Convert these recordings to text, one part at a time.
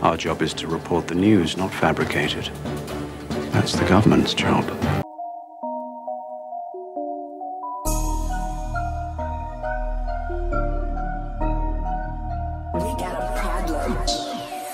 Our job is to report the news, not fabricate it. That's the government's job.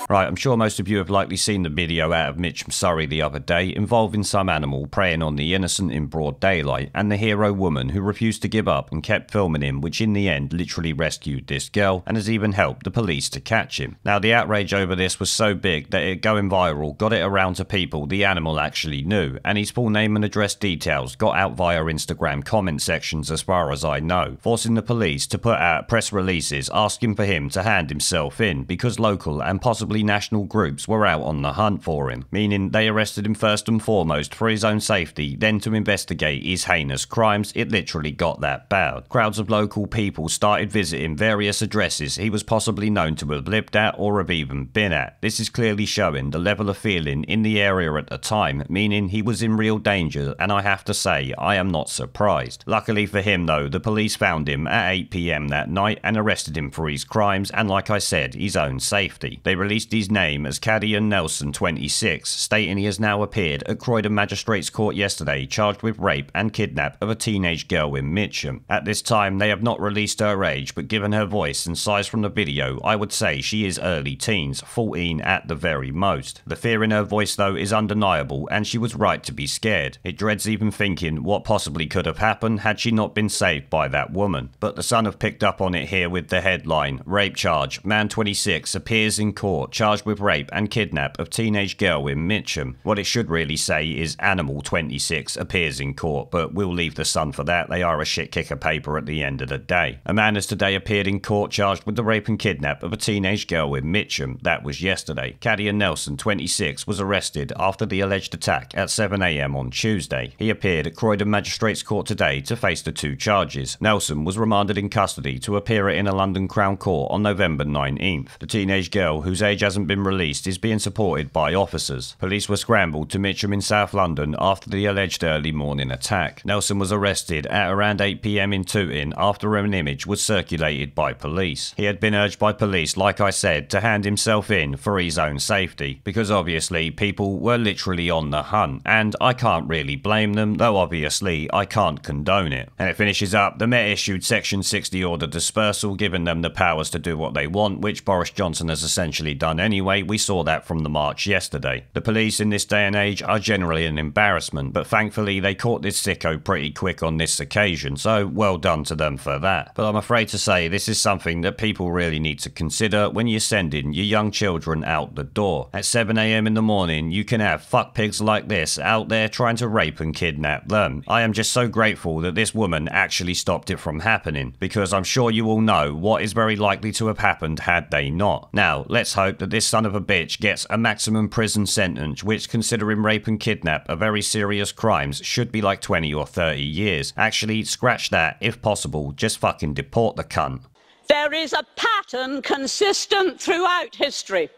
Right, I'm sure most of you have likely seen the video out of Mitcham, Surrey the other day involving some animal preying on the innocent in broad daylight and the hero woman who refused to give up and kept filming him, which in the end literally rescued this girl and has even helped the police to catch him. Now, the outrage over this was so big that it going viral got it around to people the animal actually knew, and his full name and address details got out via Instagram comment sections as far as I know, forcing the police to put out press releases asking for him to hand himself in because local and possibly national groups were out on the hunt for him, meaning they arrested him first and foremost for his own safety, then to investigate his heinous crimes. It literally got that bad. Crowds of local people started visiting various addresses he was possibly known to have lived at or have even been at. This is clearly showing the level of feeling in the area at the time, meaning he was in real danger, and I have to say, I am not surprised. Luckily for him though, the police found him at 8 PM that night and arrested him for his crimes and, like I said, his own safety. They released his name as Cadian Nelson 26, stating he has now appeared at Croydon Magistrates Court yesterday charged with rape and kidnap of a teenage girl in Mitcham. At this time they have not released her age, but given her voice and size from the video, I would say she is early teens, 14 at the very most. The fear in her voice though is undeniable, and she was right to be scared. It dreads even thinking what possibly could have happened had she not been saved by that woman. But the Sun have picked up on it here with the headline, "Rape charge, man 26 appears in court charged with rape and kidnap of teenage girl in Mitcham." What it should really say is Animal 26 appears in court, but we'll leave the Sun for that. They are a shit kicker paper at the end of the day. A man has today appeared in court charged with the rape and kidnap of a teenage girl in Mitcham. That was yesterday. Cadian Nelson 26 was arrested after the alleged attack at 7 AM on Tuesday. He appeared at Croydon Magistrates Court today to face the two charges. Nelson was remanded in custody to appear in a London Crown Court on November 19th. The teenage girl, whose age hasn't been released, is being supported by officers. Police were scrambled to Mitcham in South London after the alleged early morning attack. Nelson was arrested at around 8 PM in Tooting after an image was circulated by police. He had been urged by police, like I said, to hand himself in for his own safety, because obviously people were literally on the hunt, and I can't really blame them, though obviously I can't condone it. And it finishes up, the Met issued Section 60 order dispersal, giving them the powers to do what they want, which Boris Johnson has essentially done anyway. We saw that from the march yesterday. The police in this day and age are generally an embarrassment, but thankfully they caught this sicko pretty quick on this occasion, so well done to them for that. But I'm afraid to say this is something that people really need to consider when you're sending your young children out the door. At 7 AM in the morning, you can have fuck pigs like this out there trying to rape and kidnap them. I am just so grateful that this woman actually stopped it from happening, because I'm sure you all know what is very likely to have happened had they not. Now, let's hope that this son of a bitch gets a maximum prison sentence, which, considering rape and kidnap are very serious crimes, should be like 20 or 30 years. Actually, scratch that. If possible, just fucking deport the cunt. There is a pattern consistent throughout history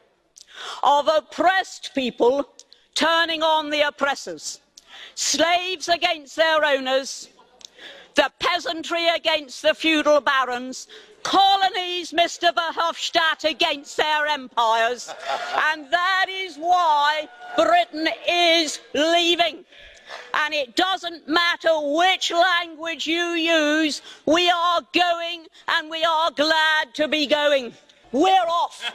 of oppressed people turning on the oppressors. Slaves against their owners, the peasantry against the feudal barons, colonies, Mr. Verhofstadt, against their empires. And that is why Britain is leaving. And it doesn't matter which language you use, we are going, and we are glad to be going. We're off.